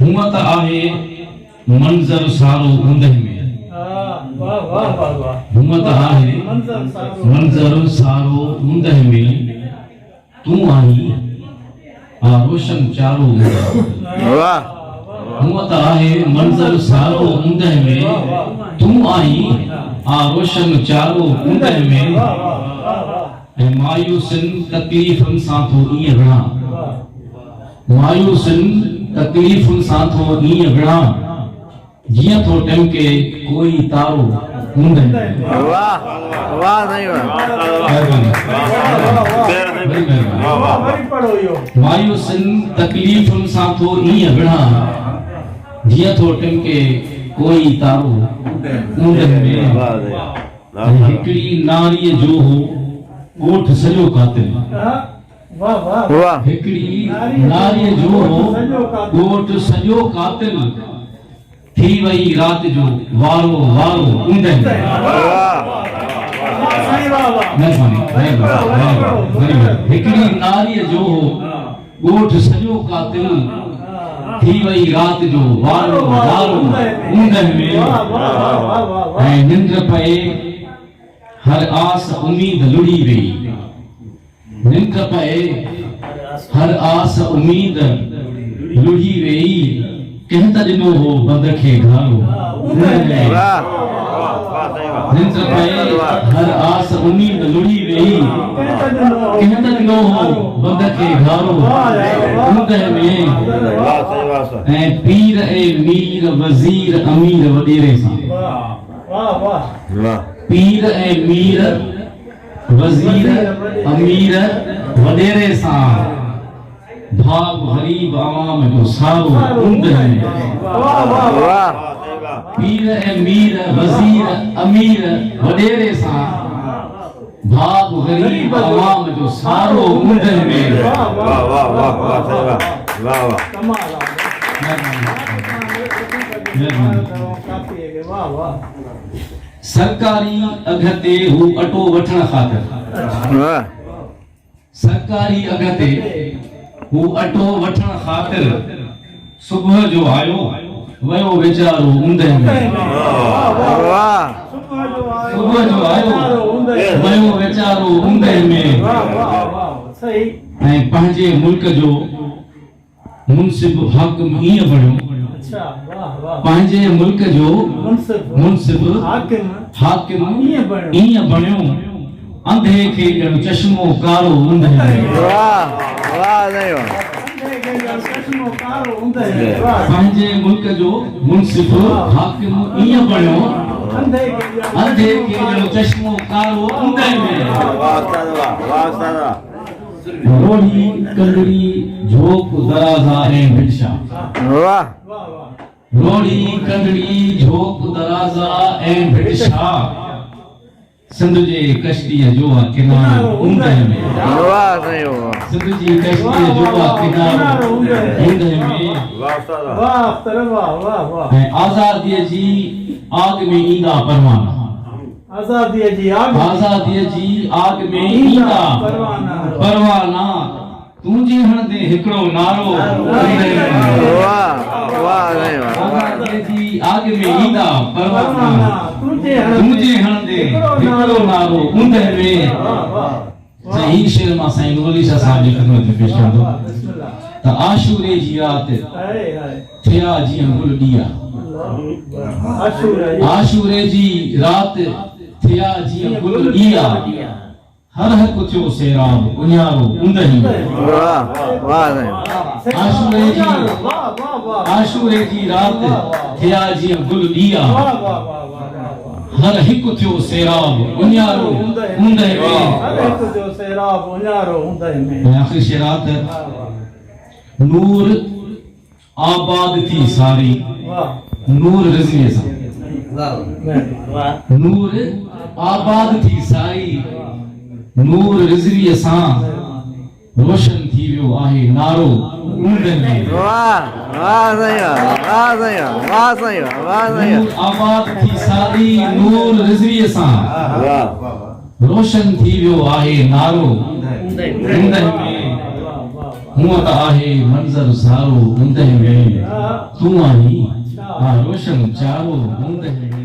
हुमत आहे मंजर सारो ऊंदह में वाह वाह वाह वाह हुमत आहे मंजर सारो ऊंदह में तू आई रोशन चारो वाह हुमत आहे मंजर सारो ऊंदह में तू आई रोशन चारो ऊंदह में मायूसन तकलीफन सां थो ईअं विढ़ा मायूसन तकलीफन सां थो ईअं विढ़ा जीअं थो टमके कोई तारो ऊंदह में वाह वाह नहीं मायूसन तकलीफन सां थो ईअं विढ़ा जीअं थो टमके कोई तारो ऊंदह में हिकड़ी नारीअ जो हो ॻोठ सॼो कातिल वाह वाह वाह हिकड़ी नारीअ जो हो ॻोठ सॼो कातिल थी वई रात जो वारो वारो ऊंदह में हिकड़ी नारीअ जो हो ॻोठ सॼो कातिल थी वई रात जो वारो वारो ऊंदह में ऐं निंड पए हर आस उम्मीद लुड़ी वई निंड पए हर आस उम्मीद लुड़ी वई कंहिं त ॾिनो हो बंद खे घारो निंड पए हर आस उम्मीद लुड़ी वई कंहिं त ॾिनो हो बंद खे घारो ऊंदह में ऐं पीर ऐं मीर वज़ीर अमीर वॾेरे सां वाह वाह पीर ऐं मीर वज़ीर अमीर वॾेरे सां भाग गरीब आवाम जो सारो ऊंदह में पीर ऐं मीर वज़ीर अमीर वॾेरे सां भाग गरीब आवाम जो सारो ऊंदह में वाह वाह सरकारी अघते हू अटो वठण ख़ातिर वाह सरकारी अघते हू अटो वठण ख़ातिर सुबुह जो आयो वयो वीचारो ऊंदह में वाह सुबुह जो आयो वयो वीचारो ऊंदह में सही ऐं पंहिंजे मुल्क जो मुंसिब हाकिम ईअं बणियो अच्छा वाह वाह पंहिंजे मुल्क जो मुंसिब हाकिम हाकिम ईअं ईअं बणियो अंधे खे ॼण चश्मो कारो ऊंदह में वाह वाह नहीं पंहिंजे मुल्क जो मुंसिब हाकिम ईअं बणियो अंधे खे ॼण चश्मो कारो ऊंदह में रोड़ी कंगड़ी झोप दराजा ऐं भिक्षा वाह रोड़ी कंगड़ी झोप दराजा ऐं भिक्षा सिंध जे कश्तीअ जो किनारो ऊंदह में वाह नहीं वाह सिंध जी कश्तीअ जो किनारो ऊंदह में ऐं आज़ादीअ जी आग में ईंदा परवाना आज़ादीअ जी आग में ईंदा परवाना तुंहिंजे हणंदे हिकिड़ो नारो वाह वाह नहीं आज़ादीअ जी आग में ईंदा परवाना तुंहिंजे हणंदे हिकिड़ो नारो ऊंदह में सही शेर मां साईं नूर अली शाह साहब जी ख़िदमत में पेश कंदो त आशूरे जी रात थिया जीअं गुल ॾिया आशूरे जी रात थिया जीअं गुल ॾिया हर हक थियो सेराब उन्यारो ऊंदह में वाह वाह नहीं आशूरे जी रात थिया जीअं गुल ॾिया हर हिकु थियो सेराब उन्यारो ऊंदह में आख़िरी शेरात नूर आबाद थी सारी नूर रिज़वीअ सां नूर आबाद थी सारी नूर रिज़वीअ सां रोशन थी वियो आहे नारो ऊंदह में वाह वाह नहीं वाह नहीं वाह नहीं नूर आबाद थी सारी नूर रिज़वीअ सां रोशन थी वियो आहे नारो ऊंदह में हुआ तो आहे मंजर सारो ऊंदे में तू आई रोशन चारो ऊंदे में